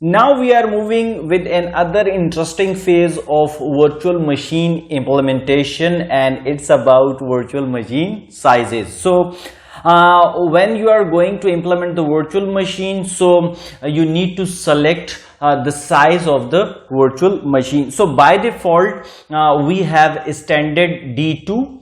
Now we are moving with another interesting phase of virtual machine implementation, and it's about virtual machine sizes. So when you are going to implement the virtual machine, so you need to select the size of the virtual machine. So by default we have standard D2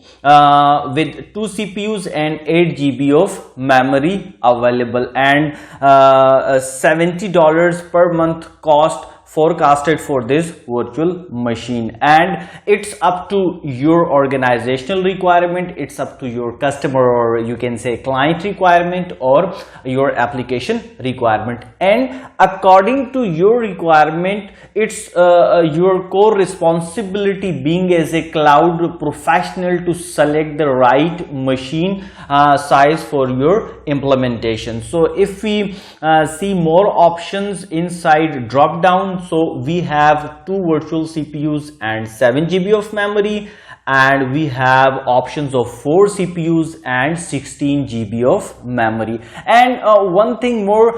with 2 CPUs and 8 GB of memory available, and $70 per month cost forecasted for this virtual machine. And it's up to your organizational requirement, it's up to your customer, or you can say client requirement, or your application requirement. And according to your requirement, it's your core responsibility being as a cloud professional to select the right machine size for your implementation. So if we see more options inside drop down, so we have 2 virtual CPUs and 7 GB of memory, and we have options of 4 CPUs and 16 GB of memory. And one thing more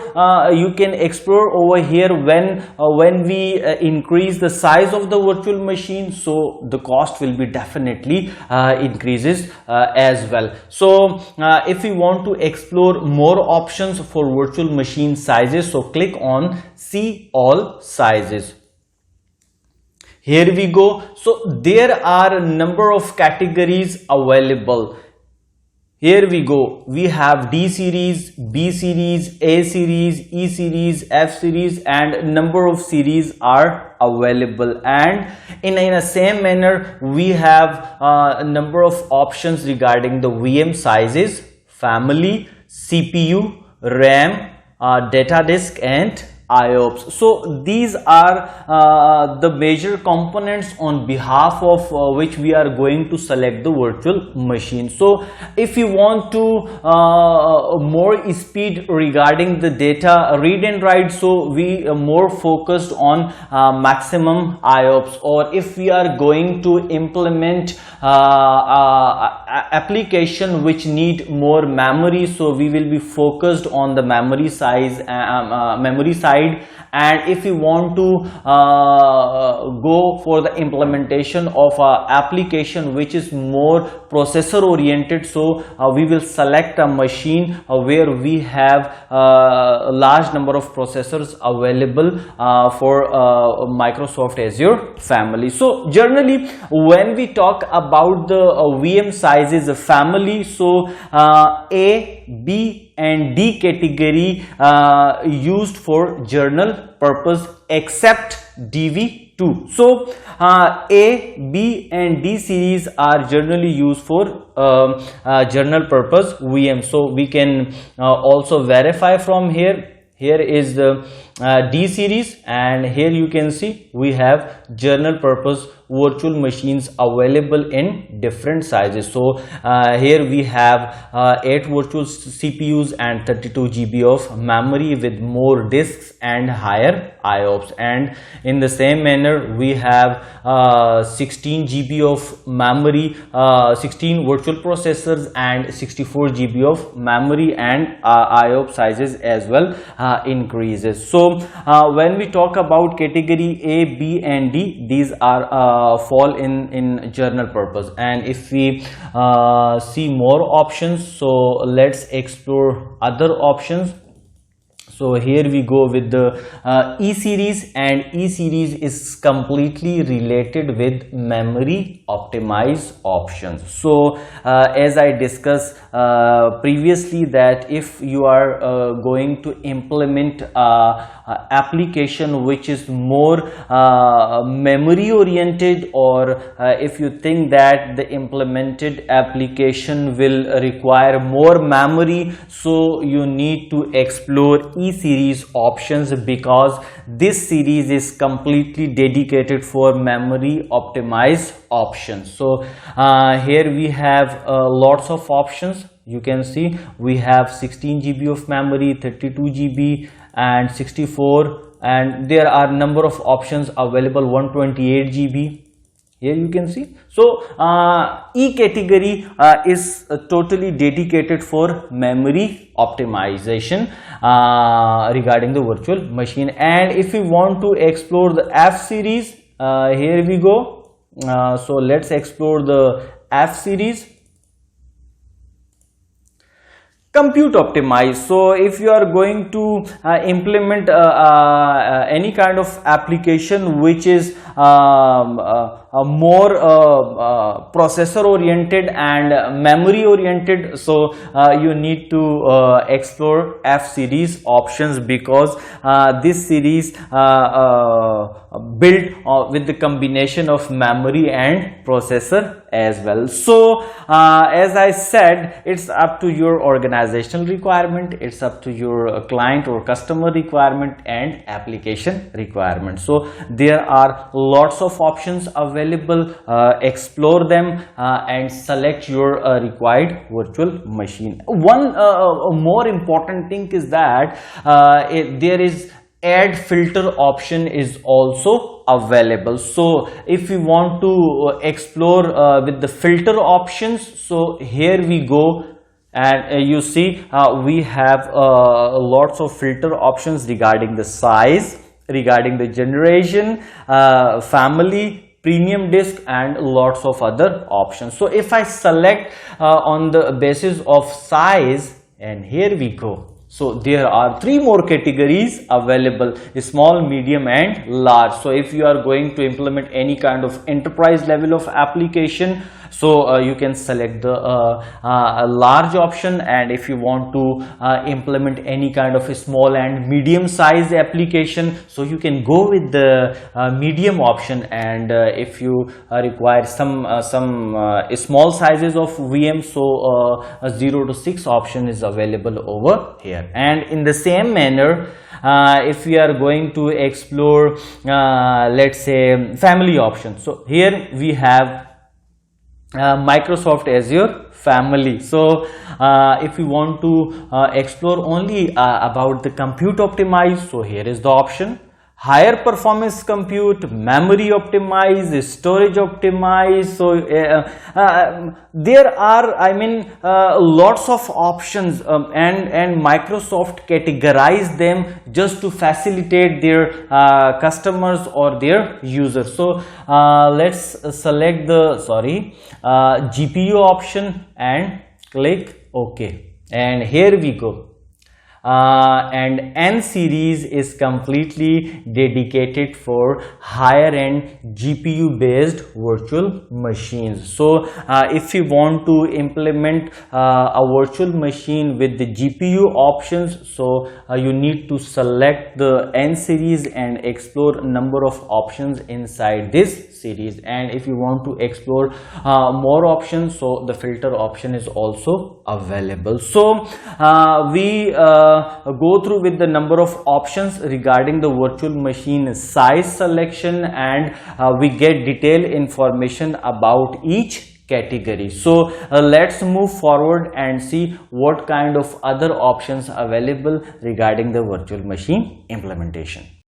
you can explore over here, when we increase the size of the virtual machine, so the cost will be definitely increases as well. So if you want to explore more options for virtual machine sizes, so click on see all sizes. Here we go. So there are a number of categories available. Here we go. We have D series, B series, A series, E series, F series, and number of series are available. And in a same manner, we have a number of options regarding the VM sizes, family, CPU, RAM, data disk, and IOPS. So these are the major components on behalf of which we are going to select the virtual machine. So if you want to more speed regarding the data read and write, so we are more focused on maximum IOPS. Or if we are going to implement application which need more memory, so we will be focused on the memory size, and if you want to go for the implementation of a application which is more processor oriented, so we will select a machine where we have a large number of processors available for Microsoft Azure family. So generally when we talk about the VM sizes of family, so A, B and D category used for general purpose except DV2. So A, B and D series are generally used for general purpose VM. So we can also verify from here. Here is the D series, and here you can see we have general purpose virtual machines available in different sizes. So here we have 8 virtual CPUs and 32 GB of memory with more disks and higher IOPS. And in the same manner we have 16 GB of memory, 16 virtual processors and 64 GB of memory, and IOPS sizes as well increases. So when we talk about category A, B and D, these are fall in general purpose. And if we see more options, so let's explore other options. So here we go with the E series, and E series is completely related with memory optimized options. So as I discussed previously, that if you are going to implement application which is more memory oriented, or if you think that the implemented application will require more memory, so you need to explore E series options, because this series is completely dedicated for memory optimized options. So here we have lots of options. You can see we have 16 GB of memory, 32 GB and 64, and there are number of options available, 128 GB. Here you can see. So E category is totally dedicated for memory optimization regarding the virtual machine. And if we want to explore the F series, here we go. So let's explore the F series. Compute optimize. So if you are going to implement any kind of application which is more processor oriented and memory oriented, so you need to explore F series options, because this series built with the combination of memory and processor as well. So as I said, it's up to your organizational requirement, it's up to your client or customer requirement and application requirement. So there are lots of options available. Explore them and select your required virtual machine. One more important thing is that there is add filter option is also available. So if we want to explore with the filter options, so here we go, and you see we have lots of filter options regarding the size, regarding the generation, family, premium disk, and lots of other options. So if I select on the basis of size, and here we go. So there are 3 more categories available: small, medium and large. So if you are going to implement any kind of enterprise level of application, so you can select the large option, and if you want to implement any kind of a small and medium size application, so you can go with the medium option. And if you require some small sizes of VM, so 0 to 6 option is available over here. And in the same manner, if we are going to explore let's say family option, so here we have Microsoft Azure family. So if you want to explore only about the compute optimize, so here is the option: higher performance compute, memory optimize, storage optimize. So there are lots of options, and Microsoft categorize them just to facilitate their customers or their users. So let's select the GPU option and click OK, and here we go. And N series is completely dedicated for higher end GPU based virtual machines. So if you want to implement a virtual machine with the GPU options, so you need to select the N series and explore number of options inside this series. And if you want to explore more options, so the filter option is also available. So we go through with the number of options regarding the virtual machine size selection, and we get detailed information about each category. So let's move forward and see what kind of other options available regarding the virtual machine implementation.